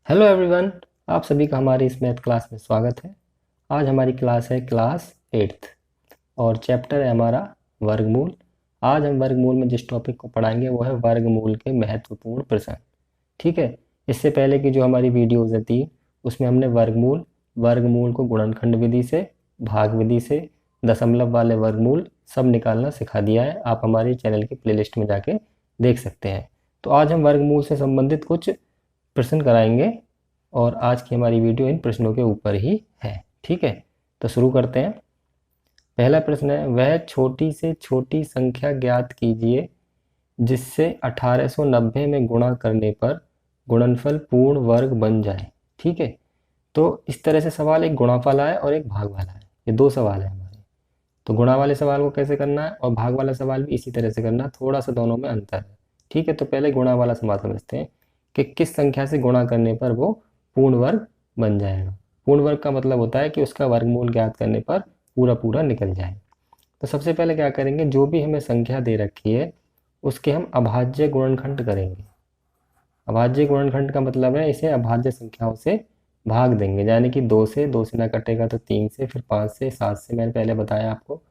Hello everyone, आप सभी का हमारी इस मैथ क्लास में स्वागत है। आज हमारी क्लास है क्लास 8th और चैप्टर है हमारा वर्गमूल। आज हम वर्गमूल में जिस टॉपिक को पढ़ाएंगे वो है वर्गमूल के महत्वपूर्ण प्रश्न। ठीक है, इससे पहले की जो हमारी वीडियोज़ थी उसमें हमने वर्गमूल को गुणनखंड विधि से, भाग विधि से, दशमलव वाले वर्गमूल सब निकालना सिखा दिया है। आप हमारे चैनल की प्लेलिस्ट में जाके देख सकते हैं। तो आज हम वर्गमूल से संबंधित कुछ प्रश्न कराएंगे और आज की हमारी वीडियो इन प्रश्नों के ऊपर ही है। ठीक है, तो शुरू करते हैं। पहला प्रश्न है, वह छोटी से छोटी संख्या ज्ञात कीजिए जिससे 1890 में गुणा करने पर गुणनफल पूर्ण वर्ग बन जाए। ठीक है, तो इस तरह से सवाल एक गुणा वाला है और एक भाग वाला है। ये दो सवाल है हमारे। तो गुणा वाले सवाल को कैसे करना है और भाग वाला सवाल भी इसी तरह से करना है, थोड़ा सा दोनों में अंतर है। ठीक है, तो पहले गुणा वाला सवाल समझते हैं कि किस संख्या से गुणा करने पर वो पूर्ण वर्ग बन जाएगा। पूर्ण वर्ग का मतलब होता है कि उसका वर्गमूल ज्ञात करने पर पूरा पूरा निकल जाए। तो सबसे पहले क्या करेंगे, जो भी हमें संख्या दे रखी है उसके हम अभाज्य गुणनखंड करेंगे। अभाज्य गुणनखंड का मतलब है इसे अभाज्य संख्याओं से भाग देंगे, यानी कि 2 से ना कटेगा तो 3 से, फिर 5 से, 7 से, मैंने पहले बताया आपको,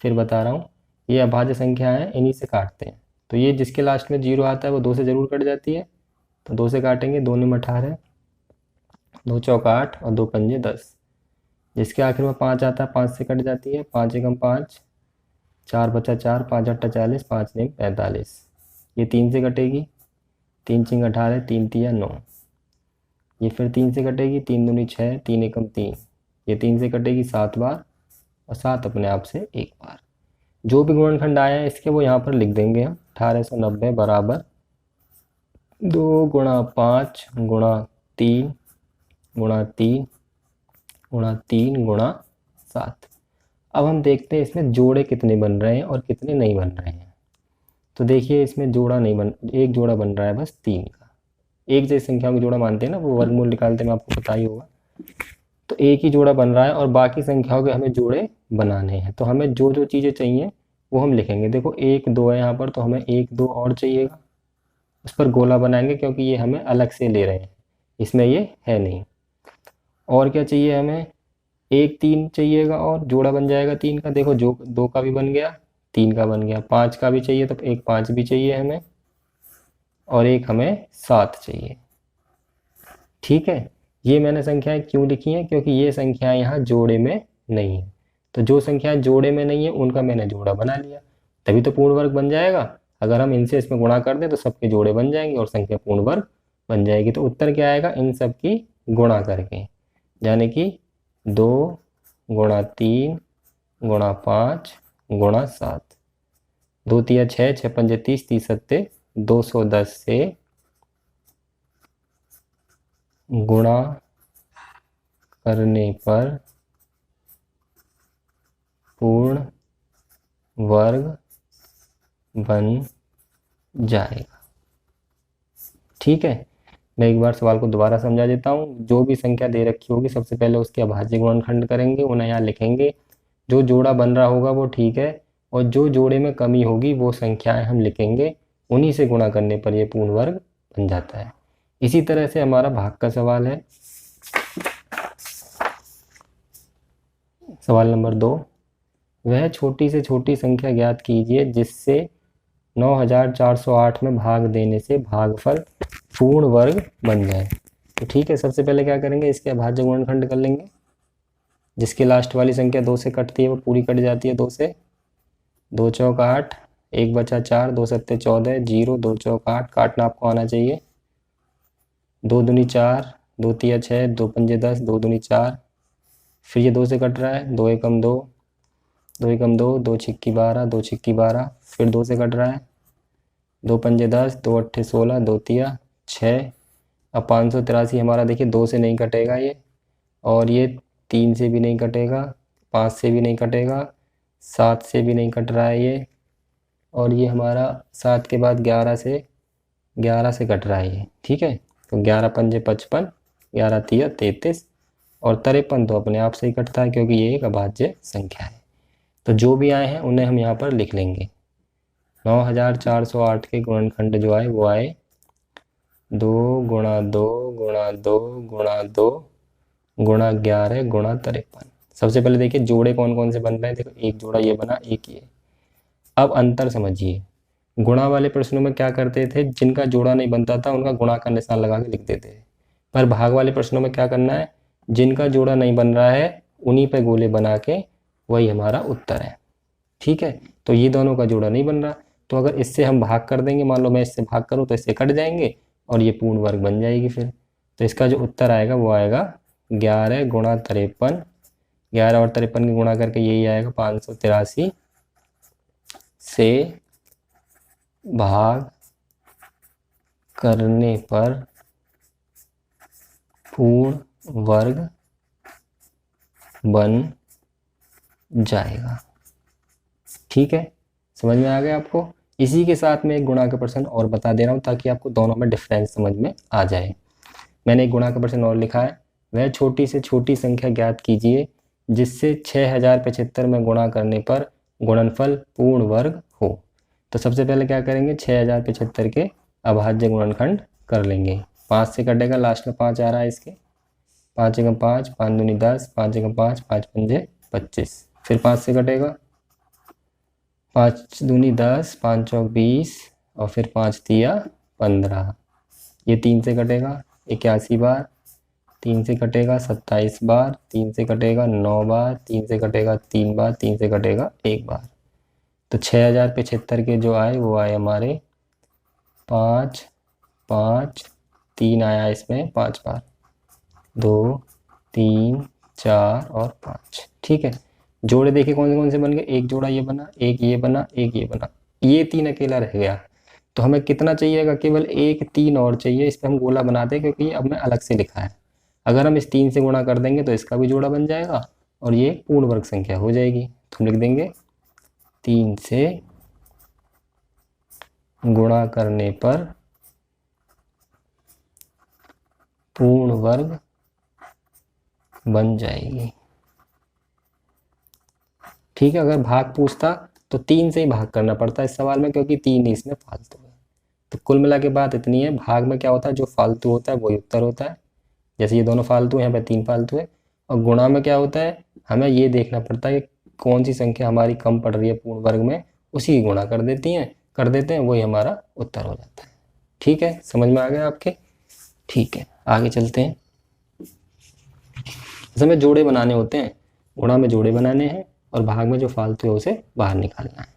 फिर बता रहा हूँ। ये अभाज्य संख्या है, इन्हीं से काटते हैं। तो ये जिसके लास्ट में 0 आता है वो 2 से ज़रूर कट जाती है, तो 2 से काटेंगे। 2 में 18, 2 चौक 8 और 2 पंजे 10। जिसके आखिर में 5 आता है 5 से कट जाती है। 5 एकम 5, 4 बचा 4, 5 अट्ठा 40, 5 नेम 45। ये 3 से कटेगी, 3 चिंग 18, 3 तिया 9। ये फिर 3 से कटेगी, 3 दूनी 6, 3 एकम 3। ये 3 से कटेगी 7 बार और 7 अपने आप से 1 बार। जो भी गुणनखंड आया है इसके वो यहाँ पर लिख देंगे हम। 1890 बराबर 2 गुणा 5 गुणा 3 गुणा 3 गुणा 3 गुणा 7। अब हम देखते हैं इसमें जोड़े कितने बन रहे हैं और कितने नहीं बन रहे हैं। तो देखिए इसमें जोड़ा नहीं बन, एक जोड़ा बन रहा है बस 3 का। एक जैसी संख्याओं की जोड़ा मानते हैं ना, वो वर्गमूल निकालते में आपको पता ही होगा। तो एक ही जोड़ा बन रहा है और बाकी संख्याओं के हमें जोड़े बनाने हैं। तो हमें जो जो चीज़ें चाहिए वो हम लिखेंगे। देखो 1 2 है यहाँ पर, तो हमें 1 2 और चाहिएगा। उस पर गोला बनाएंगे क्योंकि ये हमें अलग से ले रहे हैं, इसमें ये है नहीं। और क्या चाहिए हमें, 1 3 चाहिएगा और जोड़ा बन जाएगा 3 का। देखो जो 2 का भी बन गया, 3 का बन गया। 5 का भी चाहिए तो एक 5 भी चाहिए हमें, और एक हमें 7 चाहिए। ठीक है, ये मैंने संख्याएं क्यों लिखी हैं, क्योंकि ये संख्याएं यहाँ जोड़े में नहीं है। तो जो संख्याएं जोड़े में नहीं है उनका मैंने जोड़ा बना लिया, तभी तो पूर्ण वर्ग बन जाएगा। अगर हम इनसे इसमें गुणा कर दें तो सबके जोड़े बन जाएंगे और संख्या पूर्ण वर्ग बन जाएगी। तो उत्तर क्या आएगा, इन सब की गुणा करके, यानी कि 2 गुणा 3 गुणा 5 गुणा 7। 2 तिया 6, 6 पंजे 30, 30 सत्ते 210 से गुणा करने पर पूर्ण वर्ग बन जाएगा। ठीक है, मैं एक बार सवाल को दोबारा समझा देता हूँ। जो भी संख्या दे रखी होगी सबसे पहले उसके अभाज्य गुणनखंड करेंगे, उन्हें यहाँ लिखेंगे। जो जोड़ा बन रहा होगा वो ठीक है, और जो जोड़े में कमी होगी वो संख्याएं हम लिखेंगे। उन्हीं से गुणा करने पर ये पूर्ण वर्ग बन जाता है। इसी तरह से हमारा भाग का सवाल है। सवाल नंबर 2, वह छोटी से छोटी संख्या ज्ञात कीजिए जिससे 9408 में भाग देने से भागफल पूर्ण वर्ग बन जाए। तो ठीक है, सबसे पहले क्या करेंगे, इसके अभाज्य गुणनखंड कर लेंगे। जिसकी लास्ट वाली संख्या 2 से कटती है वो पूरी कट जाती है 2 से। 2 चौक 8, 1 बचा 4, 2 सत्ते 14, 0, 2 चौक 8, काटना आपको आना चाहिए। 2 दूनी 4, 2 तिया 6, 2 पंजे 10, 2 दूनी 4। फिर ये 2 से कट रहा है, 2 एकम 2, 2 एकम 2, 2 छिक्की 12, 2 छिक्की 12। फिर 2 से कट रहा है, 2 पंजे 10, 2 अट्ठे 16, 2 तिया 6। अब 583 हमारा देखिए 2 से नहीं कटेगा ये, और ये 3 से भी नहीं कटेगा, 5 से भी नहीं कटेगा, 7 से भी नहीं कट रहा है ये, और ये हमारा 7 के बाद 11 से कट रहा है ये। ठीक है, तो 11 पंजे 55, 11 तिया 33, और 53 तो अपने आप से ही कटता है क्योंकि ये एक अभाज्य संख्या है। तो जो भी आए हैं उन्हें हम यहाँ पर लिख लेंगे। 9408 के गुणनखंड जो आए वो आए 2 गुणा 2 गुणा 2 गुणा 2 गुणा 11 गुणा 53। सबसे पहले देखिए जोड़े कौन कौन से बन रहे हैं। देखो एक जोड़ा ये बना, एक ये। अब अंतर समझिए, गुणा वाले प्रश्नों में क्या करते थे, जिनका जोड़ा नहीं बनता था उनका गुणा का निशान लगा के लिख देते थे। पर भाग वाले प्रश्नों में क्या करना है, जिनका जोड़ा नहीं बन रहा है उन्हीं पे गोले बना के वही हमारा उत्तर है। ठीक है, तो ये दोनों का जोड़ा नहीं बन रहा, तो अगर इससे हम भाग कर देंगे, मान लो मैं इससे भाग करूँ तो इससे कट जाएंगे और ये पूर्ण वर्ग बन जाएगी फिर। तो इसका जो उत्तर आएगा वो आएगा 11 गुणा 53। 11 और 53 की गुणा करके यही आएगा 583 से भाग करने पर पूर्ण वर्ग बन जाएगा। ठीक है, समझ में आ गया आपको। इसी के साथ में एक गुणा का प्रश्न और बता दे रहा हूँ ताकि आपको दोनों में डिफरेंस समझ में आ जाए। मैंने एक गुणा का प्रश्न और लिखा है, वह छोटी से छोटी संख्या ज्ञात कीजिए जिससे 6075 में गुणा करने पर गुणनफल पूर्ण वर्ग हो। तो सबसे पहले क्या करेंगे, 6075 के अभाज्य गुणनखंड कर लेंगे। 5 से कटेगा, लास्ट में 5 आ रहा है इसके। 5 एकम 5, 5 दूनी 10, 5 एकम 5, 5 पंजे 25। फिर 5 से कटेगा, 5 दूनी 10, 5 चौक 20 और फिर 5 तिया 15। ये 3 से कटेगा 81 बार, 3 से कटेगा 27 बार, 3 से कटेगा 9 बार, 3 से कटेगा 3 बार, 3 से कटेगा 1 बार। तो 6075 के जो आए वो आए हमारे 5 5, 3 आया इसमें 5 बार, 2 3 4 और 5। ठीक है, जोड़े देखिए कौन से बन गए, एक जोड़ा ये बना, एक ये बना, एक ये बना, ये 3 अकेला रह गया। तो हमें कितना चाहिएगा, केवल 1 3 और चाहिए। इस पर हम गोला बनाते हैं क्योंकि अब मैं अलग से लिखा है। अगर हम इस 3 से गुणा कर देंगे तो इसका भी जोड़ा बन जाएगा और ये पूर्ण वर्ग संख्या हो जाएगी। तो हम लिख देंगे 3 से गुणा करने पर पूर्ण वर्ग बन जाएगी। ठीक है, अगर भाग पूछता तो 3 से ही भाग करना पड़ता है इस सवाल में, क्योंकि 3 ही इसमें फालतू है। तो कुल मिला के बात इतनी है, भाग में क्या होता है, जो फालतू होता है वही उत्तर होता है। जैसे ये दोनों फालतू है, यहाँ पे 3 फालतू है। और गुणा में क्या होता है, हमें ये देखना पड़ता है कि कौन सी संख्या हमारी कम पड़ रही है पूर्ण वर्ग में, उसी की गुणा कर देते हैं, वही हमारा उत्तर हो जाता है। ठीक है, समझ में आ गया आपके। ठीक है, आगे चलते हैं। हमें जोड़े बनाने होते हैं, गुणा में जोड़े बनाने हैं और भाग में जो फालतू है उसे बाहर निकालना है।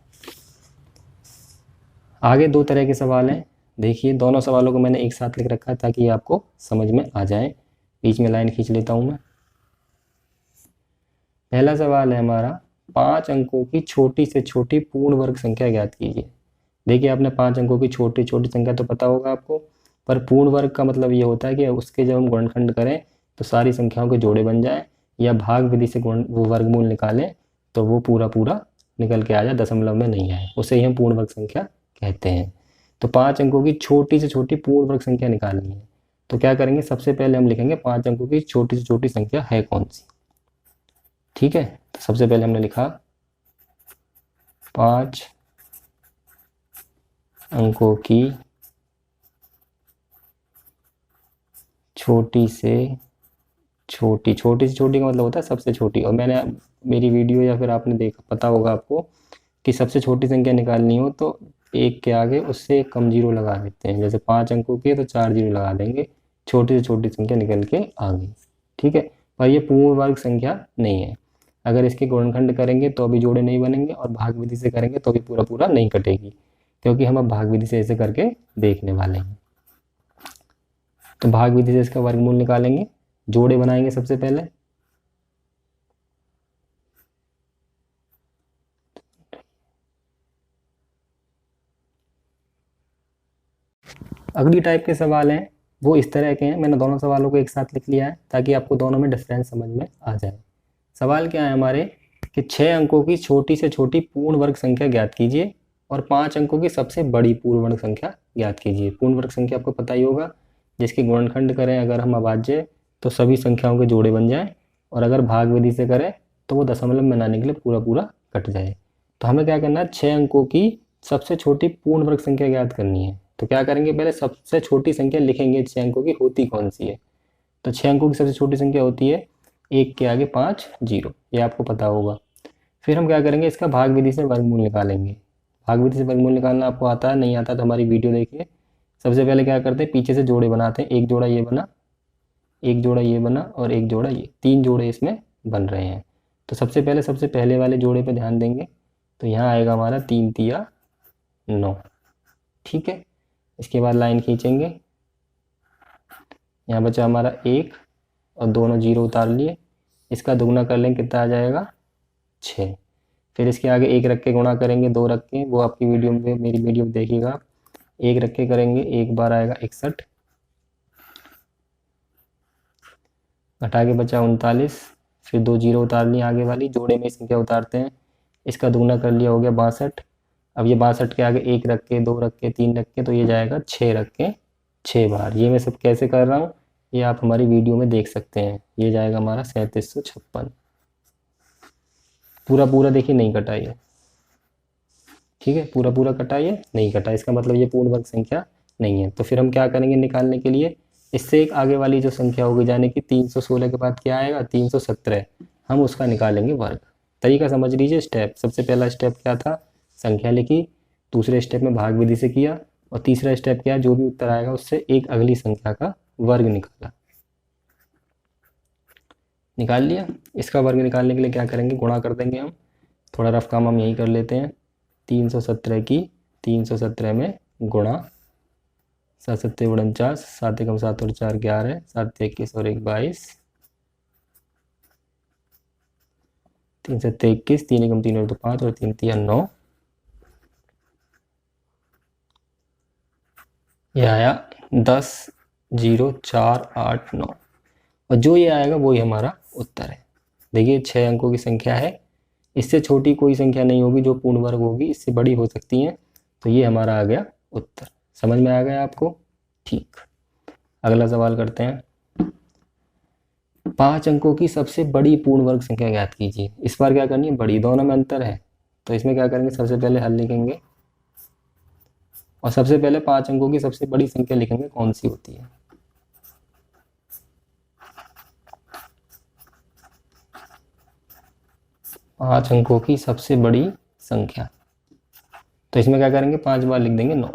आगे 2 तरह के सवाल हैं। देखिए दोनों सवालों को मैंने एक साथ लिख रखा है ताकि ये आपको समझ में आ जाए। बीच में लाइन खींच लेता हूं मैं। पहला सवाल है हमारा, 5 अंकों की छोटी से छोटी पूर्ण वर्ग संख्या ज्ञात कीजिए। देखिए आपने 5 अंकों की छोटी छोटी संख्या तो पता होगा आपको, पर पूर्ण वर्ग का मतलब ये होता है कि उसके जब हम गुणनखंड करें तो सारी संख्याओं के जोड़े बन जाए, या भाग विधि से वो वर्गमूल निकालें तो वो पूरा निकल के आ जाए, दशमलव में नहीं आए, उसे ही हम पूर्ण वर्ग संख्या कहते हैं। तो 5 अंकों की छोटी से छोटी पूर्ण वर्ग संख्या निकालनी है। तो क्या करेंगे, सबसे पहले हम लिखेंगे 5 अंकों की छोटी से छोटी संख्या है कौन सी। ठीक है, तो सबसे पहले हमने लिखा 5 अंकों की छोटी से छोटी का मतलब होता है सबसे छोटी। और मैंने मेरी वीडियो या फिर आपने देखा, पता होगा आपको कि सबसे छोटी संख्या निकालनी हो तो एक के आगे उससे एक कम जीरो लगा देते हैं। जैसे 5 अंकों की है तो 4 जीरो लगा देंगे, छोटी से छोटी संख्या निकल के आ गई। ठीक है, पर ये पूर्ण वर्ग संख्या नहीं है। अगर इसके गुणनखंड करेंगे तो अभी जोड़े नहीं बनेंगे, और भाग विधि से करेंगे तो भी पूरा नहीं कटेगी, क्योंकि हम अब भाग विधि से ऐसे करके देखने वाले हैं। तो भाग विधि से इसका वर्गमूल निकालेंगे, जोड़े बनाएंगे सबसे पहले। अगली टाइप के सवाल हैं वो इस तरह के हैं। मैंने दोनों सवालों को एक साथ लिख लिया है ताकि आपको दोनों में डिफरेंस समझ में आ जाए। सवाल क्या है हमारे कि 6 अंकों की छोटी से छोटी पूर्ण वर्ग संख्या ज्ञात कीजिए और 5 अंकों की सबसे बड़ी पूर्ण वर्ग संख्या ज्ञात कीजिए। पूर्ण वर्ग संख्या आपको पता ही होगा, जिसके गुणनखंड करें अगर हम अभाज्य तो सभी संख्याओं के जोड़े बन जाएं, और अगर भाग विधि से करें तो वो दशमलव में बनाने के लिए पूरा कट जाए। तो हमें क्या करना है, 6 अंकों की सबसे छोटी पूर्ण वर्ग संख्या ज्ञात करनी है। तो क्या करेंगे, पहले सबसे छोटी संख्या लिखेंगे 6 अंकों की होती कौन सी है। तो 6 अंकों की सबसे छोटी संख्या होती है 1 के आगे 5 जीरो, ये आपको पता होगा। फिर हम क्या करेंगे, इसका भाग विधि से वर्गमूल निकालेंगे। भाग विधि से वर्गमूल निकालना आपको आता है, नहीं आता तो हमारी वीडियो देखिए। सबसे पहले क्या करते हैं, पीछे से जोड़े बनाते हैं। एक जोड़ा ये बना, एक जोड़ा ये बना और एक जोड़ा ये, 3 जोड़े इसमें बन रहे हैं। तो सबसे पहले वाले जोड़े पे ध्यान देंगे, तो यहाँ आएगा हमारा 3 तिया 9। ठीक है, इसके बाद लाइन खींचेंगे, यहाँ बचा हमारा 1 और दोनों जीरो उतार लिए। इसका दुगना कर लेंगे, कितना आ जाएगा 6। फिर इसके आगे 1 रख के गुणा करेंगे, 2 रख के, वो आपकी वीडियो में, मेरी वीडियो में देखिएगा आप। 1 रख के करेंगे, 1 बार आएगा 61, घटा के बचा 39। फिर 2 जीरो उतार लिए, आगे वाली जोड़े में संख्या उतारते हैं। इसका दुगना कर लिया, हो गया 62। अब ये 62 के आगे 1 रख के, 2 रख के, 3 रख के, तो ये जाएगा 6 रख के 6 बार। ये मैं सब कैसे कर रहा हूँ ये आप हमारी वीडियो में देख सकते हैं। ये जाएगा हमारा 3756। पूरा पूरा देखिए नहीं कटा ये, ठीक है, पूरा पूरा कटा ये नहीं कटा, इसका मतलब ये पूर्ण वर्ग संख्या नहीं है। तो फिर हम क्या करेंगे निकालने के लिए, इससे एक आगे वाली जो संख्या होगी, यानी कि 316 के बाद क्या आएगा 317, हम उसका निकालेंगे वर्ग। तरीका समझ लीजिए। स्टेप, सबसे पहला स्टेप क्या था, संख्या लिखी। दूसरे स्टेप में भाग विधि से किया। और तीसरा स्टेप क्या है, जो भी उत्तर आएगा उससे एक अगली संख्या का वर्ग निकाला, निकाल लिया। इसका वर्ग निकालने के लिए क्या करेंगे, गुणा कर देंगे हम। थोड़ा रफ काम हम यही कर लेते हैं। 317 की 317 में गुणा, 7 7 49, 7 एकम 7 और 4 11, 7 21 और 1 22, 3 7 21, 3 एकम 3 और 2 5 और 3 3 9। यह आया 10 0 4 8 9, और जो ये आएगा वही हमारा उत्तर है। देखिए 6 अंकों की संख्या है, इससे छोटी कोई संख्या नहीं होगी जो पूर्ण वर्ग होगी, इससे बड़ी हो सकती हैं। तो ये हमारा आ गया उत्तर। समझ में आ गया आपको? ठीक, अगला सवाल करते हैं। 5 अंकों की सबसे बड़ी पूर्ण वर्ग संख्या ज्ञात कीजिए। इस बार क्या करनी है, बड़ी, दोनों में अंतर है। तो इसमें क्या करेंगे, सबसे पहले हल लिखेंगे और सबसे पहले 5 अंकों की सबसे बड़ी संख्या लिखेंगे कौन सी होती है। पाँच अंकों की सबसे बड़ी संख्या, तो इसमें क्या करेंगे 5 बार लिख देंगे 9।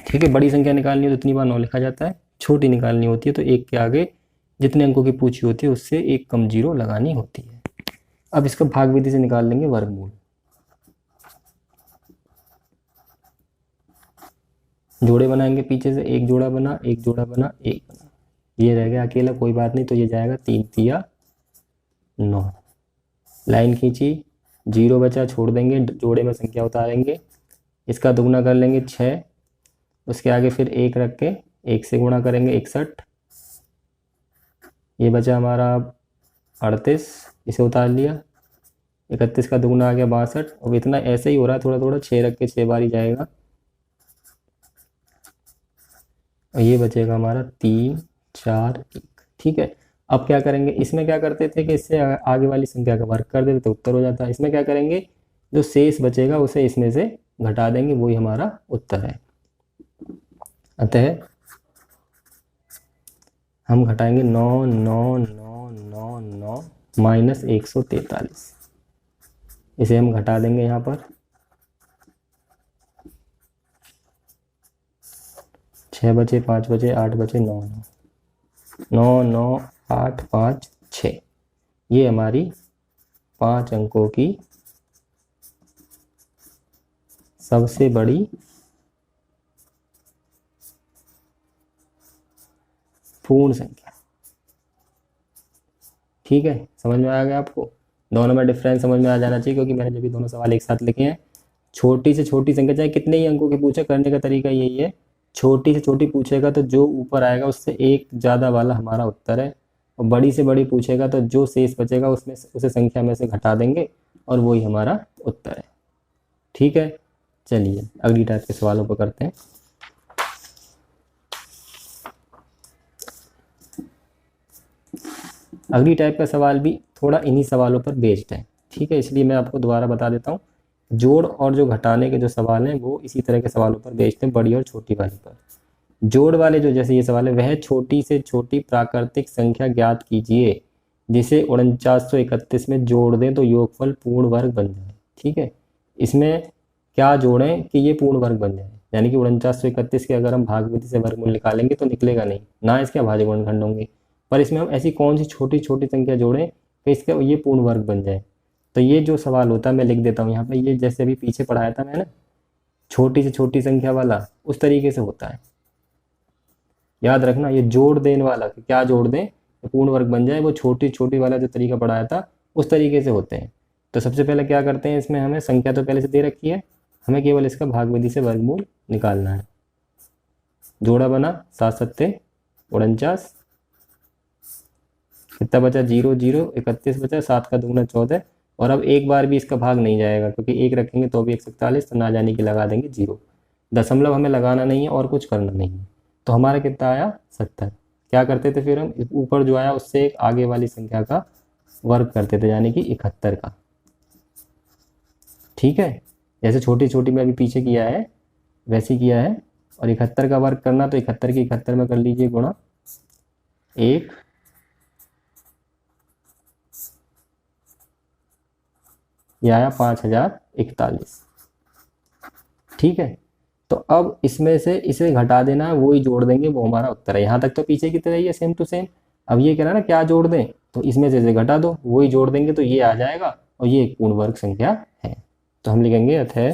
ठीक है, बड़ी संख्या निकालनी हो तो इतनी बार 9 लिखा जाता है, छोटी निकालनी होती है तो 1 के आगे जितने अंकों की पूछी होती है उससे एक कम जीरो लगानी होती है। अब इसका भाग विधि से निकाल लेंगे वर्गमूल। जोड़े बनाएंगे, पीछे से एक जोड़ा बना, एक जोड़ा बना, एक बना, ये रह गया अकेला, कोई बात नहीं। तो ये जाएगा 3 तिया 9। लाइन खींची, जीरो बचा, छोड़ देंगे, जोड़े में संख्या उतारेंगे। इसका दुगना कर लेंगे 6, उसके आगे फिर 1 रख के 1 से गुणा करेंगे 61। ये बचा हमारा 38, इसे उतार लिया। 31 का दुगना आ गया 62। अब इतना ऐसे ही हो रहा है थोड़ा थोड़ा, 6 रख के 6 बार ही जाएगा। और ये बचेगा हमारा 3 4 1। ठीक है, अब क्या करेंगे, इसमें क्या करते थे कि इससे आगे वाली संख्या का वर्ग कर देते तो उत्तर हो जाता है। इसमें क्या करेंगे, जो शेष बचेगा उसे इसमें से घटा देंगे, वही हमारा उत्तर है। अतः हम घटाएंगे 9 9 9 9 9 माइनस 143। इसे हम घटा देंगे यहाँ पर। 6 बचे, 5 बचे, 8 बचे, 9 9 9 8 5 6। ये हमारी 5 अंकों की सबसे बड़ी पूर्ण संख्या। ठीक है, समझ में आ गया आपको? दोनों में डिफरेंस समझ में आ जाना चाहिए, क्योंकि मैंने जब भी दोनों सवाल एक साथ लिखे हैं, छोटी से छोटी संख्या चाहे कितने ही अंकों की पूछे, करने का तरीका यही है, छोटी से छोटी पूछेगा तो जो ऊपर आएगा उससे एक ज़्यादा वाला हमारा उत्तर है, और बड़ी से बड़ी पूछेगा तो जो शेष बचेगा उसमें उसे संख्या में से घटा देंगे और वही हमारा उत्तर है। ठीक है, चलिए अगली टाइप के सवालों पर करते हैं। अगली टाइप का सवाल भी थोड़ा इन्हीं सवालों पर बेस्ड है। ठीक है, इसलिए मैं आपको दोबारा बता देता हूँ। जोड़ और जो घटाने के जो सवाल हैं वो इसी तरह के सवालों पर बेस्ड हैं, बड़ी और छोटी वाली पर। जोड़ वाले जो जैसे ये सवाल है, वह छोटी से छोटी प्राकृतिक संख्या ज्ञात कीजिए जिसे 4931 में जोड़ दें तो योगफल पूर्ण वर्ग बन जाए। ठीक है, इसमें क्या जोड़ें कि ये पूर्ण वर्ग बन जाए, यानी कि 4931 के अगर हम भाग विधि से वर्गमूल निकालेंगे तो निकलेगा नहीं, ना इसके अभाज्य गुणनखंड होंगे, पर इसमें हम ऐसी कौन सी छोटी छोटी संख्या जोड़ें कि इसका ये पूर्ण वर्ग बन जाए। तो ये जो सवाल होता है मैं लिख देता हूँ यहाँ पे, ये जैसे अभी पीछे पढ़ाया था मैंने छोटी से छोटी संख्या वाला, उस तरीके से होता है। याद रखना, ये जोड़ देने वाला कि क्या जोड़ दें पूर्ण वर्ग बन जाए, वो छोटी छोटी वाला जो तरीका पढ़ाया था उस तरीके से होते हैं। तो सबसे पहले क्या करते हैं, इसमें हमें संख्या तो पहले से दे रखी है, हमें केवल इसका भाग विधि से वर्गमूल निकालना है। जोड़ा बना 7 सत्ते 49, कितना बचा 0 0 31 बचा, 7 का दूना 14। और अब एक बार भी इसका भाग नहीं जाएगा क्योंकि एक रखेंगे तो भी 141, तो ना जाने की लगा देंगे 0। दशमलव हमें लगाना नहीं है और कुछ करना नहीं है, तो हमारा कितना आया 70। क्या करते थे फिर हम, ऊपर जो आया उससे एक आगे वाली संख्या का वर्ग करते थे, यानी कि 71 का। ठीक है, जैसे छोटी छोटी में अभी पीछे किया है वैसे किया है। और 71 का वर्ग करना तो 71 की 71 में कर लीजिए गुणा 1, यह आया 5041। ठीक है, तो अब इसमें से इसे घटा देना है, वो ही जोड़ देंगे, वो हमारा उत्तर है। यहाँ तक तो पीछे की तरह ही है, सेम टू सेम। अब ये कह रहा है ना क्या जोड़ दें, तो इसमें से इसे घटा दो, वो ही जोड़ देंगे तो ये आ जाएगा, और ये एक पूर्ण वर्ग संख्या है। तो हम लिखेंगे अतः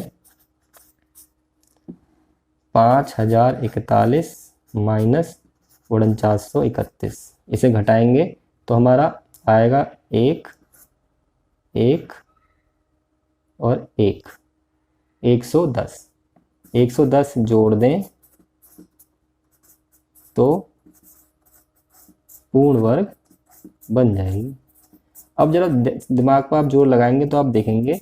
5041 माइनस 4931, इसे घटाएंगे तो हमारा आएगा 1 1 और 1, 110। 110 जोड़ दें तो पूर्ण वर्ग बन जाएगी। अब जरा दिमाग पर आप जोर लगाएंगे तो आप देखेंगे,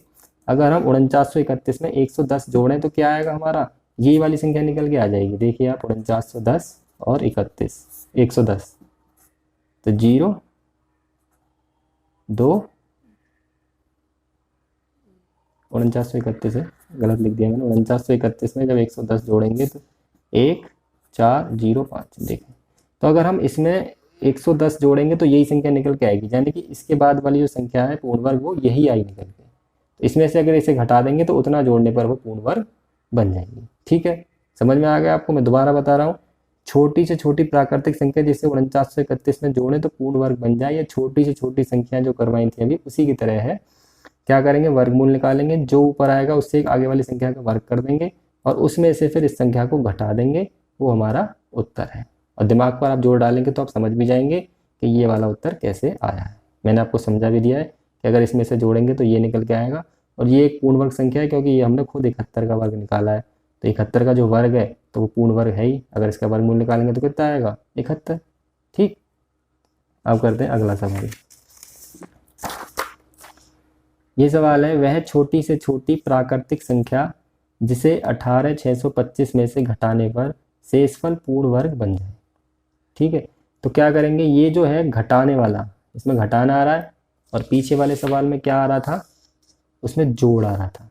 अगर हम 4931 में 110 जोड़ें तो क्या आएगा हमारा, ये वाली संख्या निकल के आ जाएगी। देखिए आप 4910 और 31 110, तो 0 2 4931 है, गलत लिख दिया मैंने। 4931 में जब 110 जोड़ेंगे तो 1 4 0 5। देखें, तो अगर हम इसमें 110 जोड़ेंगे तो यही संख्या निकल के आएगी, यानी कि इसके बाद वाली जो संख्या है पूर्ण वर्ग वो यही आई निकल के। तो इसमें से अगर इसे घटा देंगे तो उतना जोड़ने पर वो पूर्ण वर्ग बन जाएगी। ठीक है, समझ में आ गया आपको। मैं दोबारा बता रहा हूँ, छोटी से छोटी प्राकृतिक संख्या जिसे 4931 में जोड़े तो पूर्ण वर्ग बन जाए, या छोटी से छोटी संख्या जो करवाई थी अभी उसी की तरह है। क्या करेंगे, वर्गमूल निकालेंगे, जो ऊपर आएगा उससे एक आगे वाली संख्या का वर्ग कर देंगे और उसमें से फिर इस संख्या को घटा देंगे, वो हमारा उत्तर है। और दिमाग पर आप जोड़ डालेंगे तो आप समझ भी जाएंगे कि ये वाला उत्तर कैसे आया है। मैंने आपको समझा भी दिया है कि अगर इसमें से जोड़ेंगे तो ये निकल के आएगा, और ये एक पूर्ण वर्ग संख्या है क्योंकि ये हमने खुद 71 का वर्ग निकाला है। तो 71 का जो वर्ग है तो वो पूर्ण वर्ग है ही, अगर इसका वर्गमूल निकालेंगे तो कितना आएगा 71। ठीक, अब करते हैं अगला सवाल। ये सवाल है, वह छोटी से छोटी प्राकृतिक संख्या जिसे 18625 में से घटाने पर शेषफल पूर्ण वर्ग बन जाए। ठीक है, तो क्या करेंगे, ये जो है घटाने वाला, इसमें घटाना आ रहा है, और पीछे वाले सवाल में क्या आ रहा था, उसमें जोड़ आ रहा था।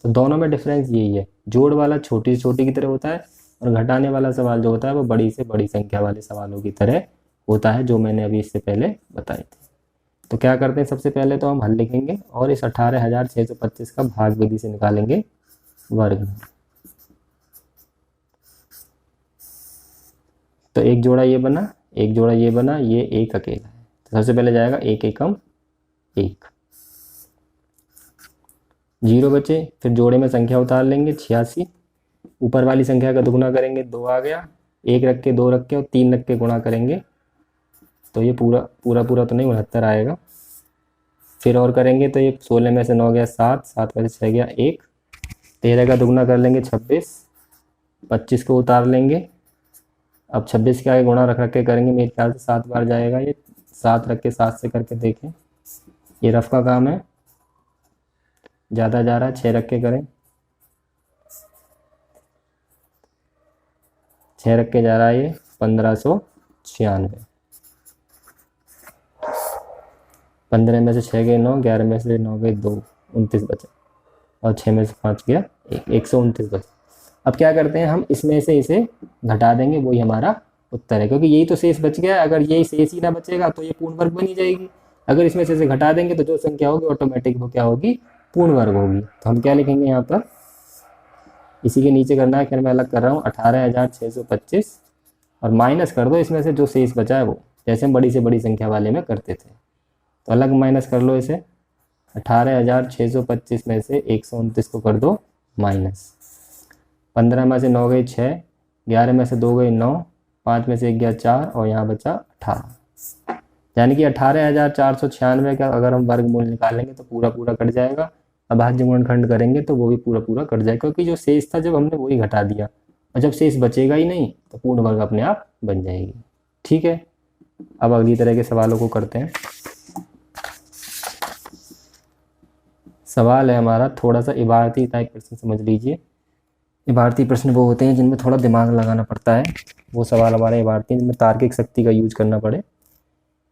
तो दोनों में डिफरेंस यही है, जोड़ वाला छोटी से छोटी की तरह होता है और घटाने वाला सवाल जो होता है वो बड़ी से बड़ी संख्या वाले सवालों की तरह होता है, जो मैंने अभी इससे पहले बताए थे। तो क्या करते हैं, सबसे पहले तो हम हल लिखेंगे और इस 18625 का भाग विधि से निकालेंगे वर्ग। तो एक जोड़ा ये बना, एक जोड़ा ये बना, ये एक अकेला है, तो सबसे पहले जाएगा 1 एकम 1, 0 बचे, फिर जोड़े में संख्या उतार लेंगे 86, ऊपर वाली संख्या का दुगुना करेंगे 2 आ गया, 1 रख के 2 रख के और 3 रख के गुणा करेंगे तो ये पूरा पूरा पूरा तो नहीं 69 आएगा। फिर और करेंगे तो ये 16 में से 9 गया 7, 7 में से 6 गया 1, 13 का दुगुना कर लेंगे 26, 25 को उतार लेंगे। अब 26 के आगे गुणा रख रख के करेंगे, मेरे ख्याल से 7 बार जाएगा ये, 7 रख के 7 से करके देखें, ये रफ का काम है, ज़्यादा जा रहा है, 6 रख के करें, 6 रख के जा रहा है ये 1596, 15 में से 6 गए 9, 11 में से 9 गए 2, 29 बचे। और 6 में से 5 गया 129 बचे। अब क्या करते हैं, हम इसमें से इसे घटा देंगे, वही हमारा उत्तर है, क्योंकि यही तो शेष बच गया है। अगर यही शेष ही ना बचेगा तो ये पूर्ण वर्ग बनी जाएगी। अगर इसमें से इसे घटा देंगे तो जो संख्या होगी ऑटोमेटिक वो क्या होगी, पूर्ण वर्ग होगी। तो हम क्या लिखेंगे यहाँ पर, इसी के नीचे करना है, फिर मैं अलग कर रहा हूँ 18,625 और माइनस कर दो इसमें से जो शेष बचा है वो, जैसे हम बड़ी से बड़ी संख्या वाले में करते थे। तो अलग माइनस कर लो इसे, 18,625 में से 129 को कर दो माइनस। 15 में से 9 गई 6, 11 में से 2 गई 9, 5 में से 1 गया 4 और यहाँ बचा 18। यानी कि 18,496 का अगर हम वर्गमूल निकालेंगे तो पूरा पूरा कट जाएगा। अभाज्य गुणनखंड करेंगे तो वो भी पूरा पूरा कट जाएगा, क्योंकि जो शेष था जब हमने वही घटा दिया, और जब शेष बचेगा ही नहीं तो पूर्ण वर्ग अपने आप बन जाएगी। ठीक है, अब अगली तरह के सवालों को करते हैं। सवाल है हमारा थोड़ा सा इबारती टाइप प्रश्न, समझ लीजिए। इबारती प्रश्न वो होते हैं जिनमें थोड़ा दिमाग लगाना पड़ता है, वो सवाल हमारे इबारती हैं जिनमें तार्किक शक्ति का यूज करना पड़े।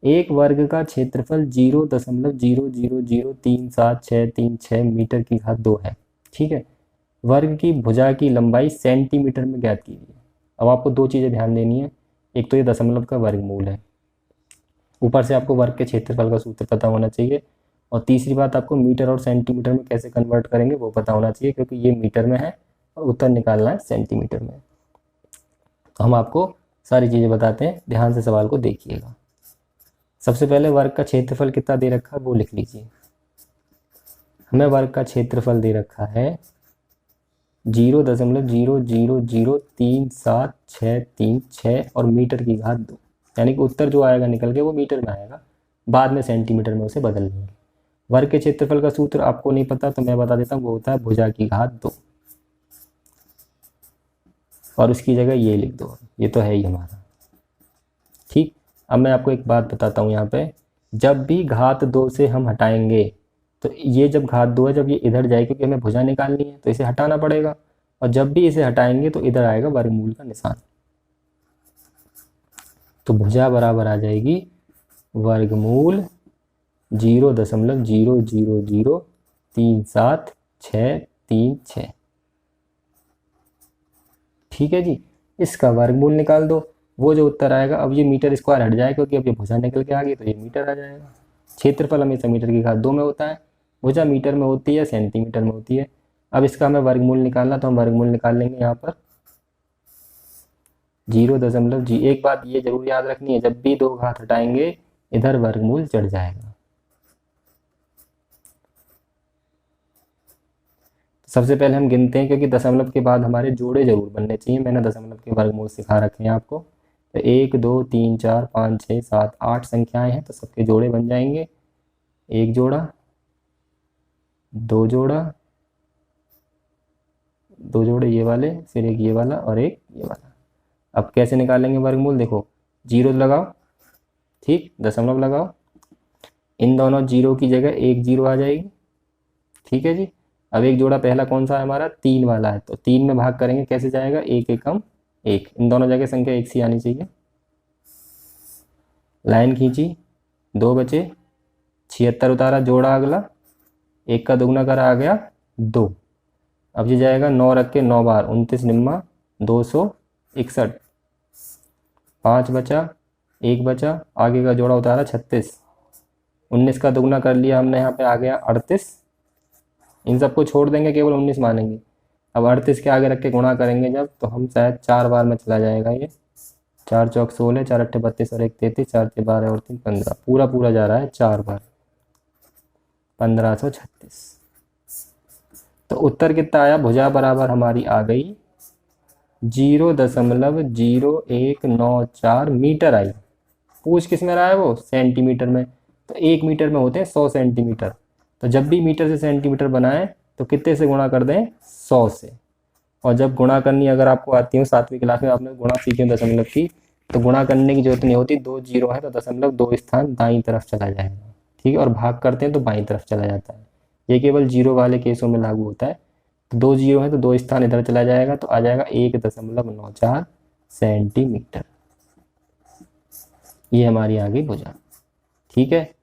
एक वर्ग का क्षेत्रफल 0.000373636 मीटर की घात 2 है। ठीक है, वर्ग की भुजा की लंबाई सेंटीमीटर में ज्ञात कीजिए। अब आपको दो चीज़ें ध्यान देनी है, एक तो ये दशमलव का वर्गमूल है, ऊपर से आपको वर्ग के क्षेत्रफल का सूत्र पता होना चाहिए, और तीसरी बात आपको मीटर और सेंटीमीटर में कैसे कन्वर्ट करेंगे वो पता होना चाहिए, क्योंकि ये मीटर में है और उत्तर निकालना है सेंटीमीटर में। तो हम आपको सारी चीज़ें बताते हैं, ध्यान से सवाल को देखिएगा। सबसे पहले वर्ग का क्षेत्रफल कितना दे रखा है वो लिख लीजिए। हमें वर्ग का क्षेत्रफल दे रखा है 0.000373636 और मीटर की घात 2, यानी कि उत्तर जो आएगा निकल के वो मीटर में आएगा, बाद में सेंटीमीटर में उसे बदल लेंगे। वर्ग के क्षेत्रफल का सूत्र आपको नहीं पता तो मैं बता देता हूँ, वो होता है भुजा की घात 2, और उसकी जगह ये लिख दो, ये तो है ही हमारा। ठीक, अब मैं आपको एक बात बताता हूँ यहाँ पे, जब भी घात 2 से हम हटाएंगे तो ये जब घात 2 है, जब ये इधर जाए, क्योंकि हमें भुजा निकालनी है तो इसे हटाना पड़ेगा, और जब भी इसे हटाएंगे तो इधर आएगा वर्गमूल का निशान, तो भुजा बराबर आ जाएगी वर्गमूल 0.000373636। ठीक है जी, इसका वर्गमूल निकाल दो, वो जो उत्तर आएगा, अब ये मीटर स्क्वायर हट जाएगा क्योंकि अब ये भुजा निकल के आ गई तो ये मीटर आ जाएगा। क्षेत्रफल हमेशा मीटर की घात 2 में होता है, भुजा मीटर में होती है, सेंटीमीटर में होती है। अब इसका हमें वर्गमूल निकालना, तो हम वर्गमूल निकाल लेंगे यहाँ पर 0. एक बात ये जरूर याद रखनी है, जब भी 2 घात हटाएंगे इधर वर्गमूल चढ़ जाएगा। सबसे पहले हम गिनते हैं, क्योंकि दशमलव के बाद हमारे जोड़े जरूर बनने चाहिए, मैंने दशमलव के वर्गमूल सिखा रखे हैं आपको। तो 1 2 3 4 5 6 7 8 संख्याएं हैं, तो सबके जोड़े बन जाएंगे। एक जोड़ा, दो जोड़ा, दो जोड़े ये वाले, फिर एक ये वाला और एक ये वाला। अब कैसे निकालेंगे वर्गमूल, देखो जीरो लगाओ, ठीक, दशमलव लगाओ, इन दोनों जीरो की जगह एक जीरो आ जाएगी। ठीक है जी, अब एक जोड़ा पहला कौन सा है हमारा, 3 वाला है, तो 3 में भाग करेंगे, कैसे जाएगा, एक एकम एक, इन दोनों जगह संख्या एक सी आनी चाहिए। लाइन खींची, 2 बचे, 76 उतारा, जोड़ा अगला, एक का दुगना करा आ गया 2। अब ये जाएगा 9 रख के 9 बार 29 निम्मा 261, 5 बचा, 1 बचा, आगे का जोड़ा उतारा 36, 19 का दुगना कर लिया हमने, यहाँ पे आ गया 38। इन सबको छोड़ देंगे, केवल 19 मानेंगे। अब 38 के आगे रख के गुणा करेंगे जब, तो हम शायद 4 बार में चला जाएगा ये, 4 चौक 16, 4 अट्ठे 32 और 1 33, 4 6 12 और 3 15, पूरा पूरा जा रहा है 4 बार, 1536। तो उत्तर कितना आया, भुजा बराबर हमारी आ गई 0.0194 मीटर आई। पूछ किस में रहा है वो, सेंटीमीटर में, तो 1 मीटर में होते हैं 100 सेंटीमीटर। तो जब भी मीटर से सेंटीमीटर बनाएं तो कितने से गुणा कर दें, 100 से। और जब गुणा करनी अगर आपको आती हो, 7वीं क्लास में आपने गुणा सीखी दशमलव की, तो गुणा करने की जरूरत नहीं होती, 2 जीरो है तो दशमलव 2 स्थान दाईं तरफ चला जाएगा। ठीक है, और भाग करते हैं तो बाईं तरफ चला जाता है, ये केवल जीरो वाले केसों में लागू होता है। तो 2 जीरो है तो 2 स्थान इधर चला जाएगा, तो आ जाएगा 1.94 सेंटीमीटर। ये हमारी आ गई भुजा। ठीक है,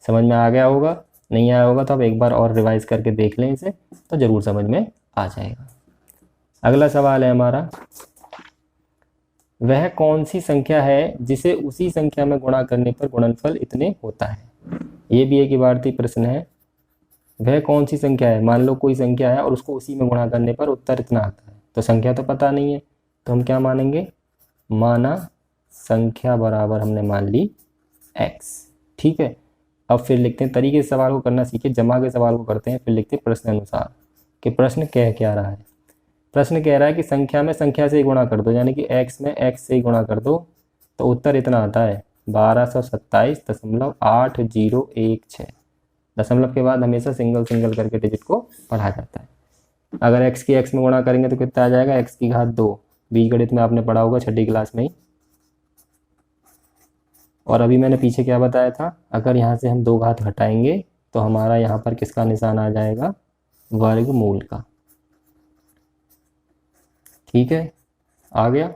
समझ में आ गया होगा। नहीं आया होगा तो आप एक बार और रिवाइज करके देख लें इसे, तो ज़रूर समझ में आ जाएगा। अगला सवाल है हमारा, वह कौन सी संख्या है जिसे उसी संख्या में गुणा करने पर गुणनफल इतने होता है। ये भी एक इबारती प्रश्न है। वह कौन सी संख्या है, मान लो कोई संख्या है और उसको उसी में गुणा करने पर उत्तर इतना आता है, तो संख्या तो पता नहीं है, तो हम क्या मानेंगे, माना संख्या बराबर हमने मान ली x। ठीक है, अब फिर लिखते हैं, तरीके से सवाल को करना सीखिए, जमा के सवाल को करते हैं, फिर लिखते हैं प्रश्न अनुसार कि प्रश्न कह क्या रहा है। प्रश्न कह रहा है कि संख्या में संख्या से ही गुणा कर दो, यानी कि x में x से ही गुणा कर दो, तो उत्तर इतना आता है 1227.8016। दशमलव के बाद हमेशा सिंगल सिंगल करके डिजिट को पढ़ा जाता है। अगर x की x में गुणा करेंगे तो कितना आ जाएगा, x की घात 2। बीजगणित में आपने पढ़ा होगा 6ठी क्लास में ही। और अभी मैंने पीछे क्या बताया था, अगर यहाँ से हम 2 घात हटाएंगे तो हमारा यहाँ पर किसका निशान आ जाएगा, वर्गमूल का। ठीक है, आ गया।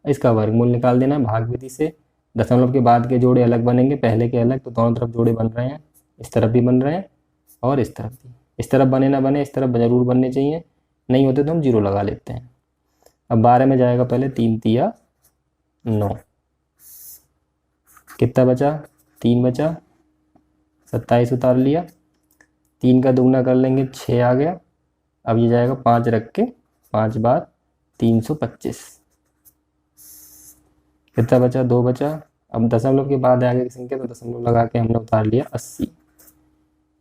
इसका वर्गमूल निकाल देना है भाग विधि से। दशमलव के बाद के जोड़े अलग बनेंगे, पहले के अलग, तो दोनों तरफ जोड़े बन रहे हैं, इस तरफ भी बन रहे हैं और इस तरफ भी। इस तरफ बने ना बने, इस तरफ जरूर बनने चाहिए, नहीं होते तो हम 0 लगा लेते हैं। अब 12 में जाएगा पहले 3 तिया 9, कितना बचा, 3 बचा, 27 उतार लिया, 3 का दुगना कर लेंगे 6 आ गया। अब ये जाएगा 5 रख के, 5 बार 325, कितना बचा, 2 बचा। अब दशमलव के बाद आगे की संख्या, तो दशमलव लगा के हमने उतार लिया 80।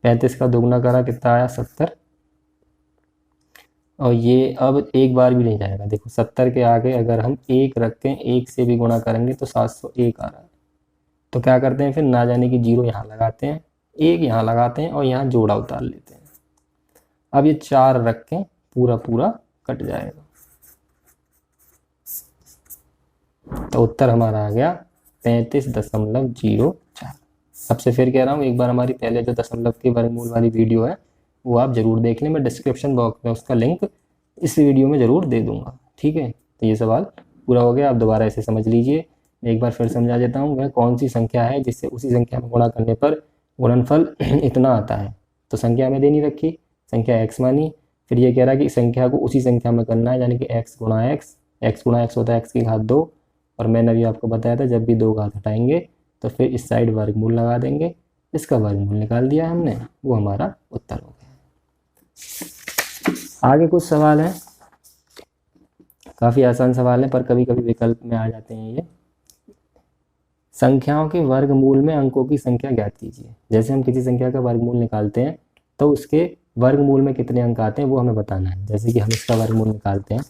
35 का दुगना करा, कितना आया, 70। और ये अब एक बार भी नहीं जाएगा, देखो 70 के आगे अगर हम 1 रखें, 1 से भी गुणा करेंगे तो 701 आ रहा है। तो क्या करते हैं फिर, ना जाने की 0 यहाँ लगाते हैं, 1 यहाँ लगाते हैं और यहाँ जोड़ा उतार लेते हैं। अब ये 4 रखें, पूरा पूरा कट जाएगा, तो उत्तर हमारा आ गया 35.04। सबसे फिर कह रहा हूँ, एक बार हमारी पहले जो दशमलव के वर्गमूल वाली वीडियो है वो आप जरूर देख लें, मैं डिस्क्रिप्शन बॉक्स में उसका लिंक इस वीडियो में ज़रूर दे दूंगा। ठीक है, तो ये सवाल पूरा हो गया। आप दोबारा इसे समझ लीजिए, एक बार फिर समझा देता हूँ। वह कौन सी संख्या है जिससे उसी संख्या में गुणा करने पर गुणनफल इतना आता है। तो संख्या में देनी रखी, संख्या x मानी, फिर ये कह रहा है कि संख्या को उसी संख्या में करना है, यानी कि x गुणा x होता है x की घात 2। और मैंने अभी आपको बताया था, जब भी 2 घात हटाएंगे तो फिर इस साइड वर्गमूल लगा देंगे, इसका वर्गमूल निकाल दिया हमने, वो हमारा उत्तर हो गया। आगे कुछ सवाल हैं, काफ़ी आसान सवाल है पर कभी कभी विकल्प में आ जाते हैं ये। संख्याओं के वर्गमूल में अंकों की संख्या ज्ञात कीजिए। जैसे हम किसी संख्या का वर्गमूल निकालते हैं तो उसके वर्गमूल में कितने अंक आते हैं वो हमें बताना है। जैसे कि हम इसका वर्गमूल निकालते हैं,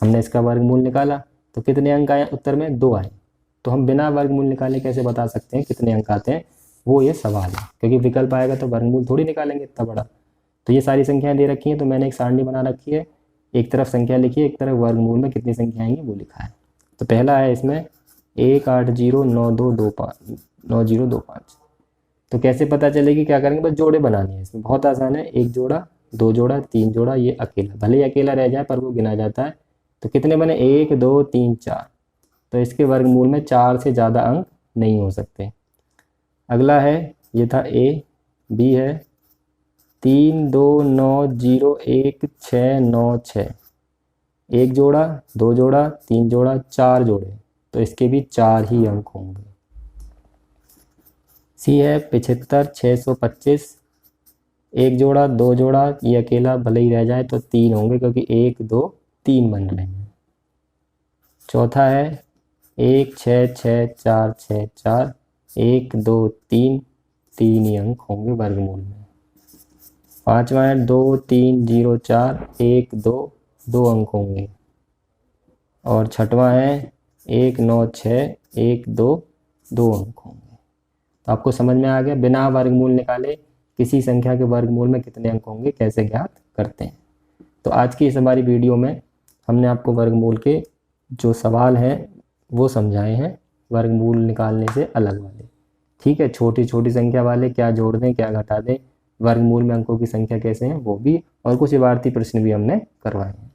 हमने इसका वर्गमूल निकाला तो कितने अंक आए, उत्तर में 2 आए। तो हम बिना वर्गमूल निकाले कैसे बता सकते हैं कितने अंक आते हैं, वो ये सवाल है, क्योंकि विकल्प आएगा तो वर्गमूल थोड़ी निकालेंगे इतना बड़ा। तो ये सारी संख्याएं दे रखी हैं, तो मैंने एक सारणी बना रखी है, एक तरफ संख्या लिखी है, एक तरफ वर्गमूल में कितनी संख्या आएंगी वो लिखा है। तो पहला है इसमें 1809225। तो कैसे पता चलेगी, क्या करेंगे, बस जोड़े बनाने हैं। इसमें बहुत आसान है, 1 जोड़ा, 2 जोड़ा, 3 जोड़ा, ये अकेला, भले ही अकेला रह जाए पर वो गिना जाता है। तो कितने बने, 1 2 3 4। तो इसके वर्गमूल में 4 से ज़्यादा अंक नहीं हो सकते। अगला है, ये था A, B है 3 2 9 0 1 6 9 6। 1 जोड़ा, 2 जोड़ा, 3 जोड़ा, 4 जोड़े, तो इसके भी 4 ही अंक होंगे। C है 75 625। 1 जोड़ा, 2 जोड़ा, ये अकेला भले ही रह जाए तो 3 होंगे, क्योंकि 1 2 3 बन रहे हैं। चौथा है 1 6 6 4 6 4। 1 2 3, 3 ही अंक होंगे वर्गमूल में। पांचवा है 2 3 0 4। 1 2, 2 अंक होंगे। और छठवां है 1 9 6 1 2, 2 अंक होंगे। तो आपको समझ में आ गया, बिना वर्गमूल निकाले किसी संख्या के वर्गमूल में कितने अंक होंगे कैसे ज्ञात करते हैं। तो आज की इस हमारी वीडियो में हमने आपको वर्गमूल के जो सवाल हैं वो समझाए हैं, वर्गमूल निकालने से अलग वाले। ठीक है, छोटी छोटी संख्या वाले क्या जोड़ दें क्या घटा दें, वर्गमूल में अंकों की संख्या कैसे है वो भी, और कुछ इबारती प्रश्न भी हमने करवाए हैं।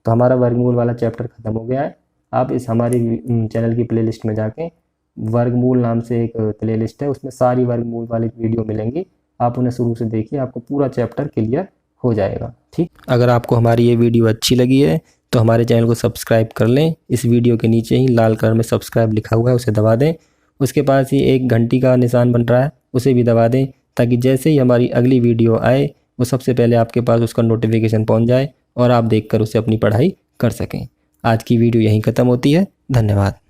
तो हमारा वर्गमूल वाला चैप्टर ख़त्म हो गया है। आप इस हमारी चैनल की प्लेलिस्ट में जाके वर्गमूल नाम से एक प्लेलिस्ट है, उसमें सारी वर्गमूल वाली वीडियो मिलेंगी, आप उन्हें शुरू से देखिए, आपको पूरा चैप्टर क्लियर हो जाएगा। ठीक, अगर आपको हमारी ये वीडियो अच्छी लगी है तो हमारे चैनल को सब्सक्राइब कर लें। इस वीडियो के नीचे ही लाल कलर में सब्सक्राइब लिखा हुआ है, उसे दबा दें। उसके पास ही एक घंटी का निशान बन रहा है, उसे भी दबा दें, ताकि जैसे ही हमारी अगली वीडियो आए वो सबसे पहले आपके पास उसका नोटिफिकेशन पहुंच जाए और आप देखकर उसे अपनी पढ़ाई कर सकें। आज की वीडियो यहीं ख़त्म होती है। धन्यवाद।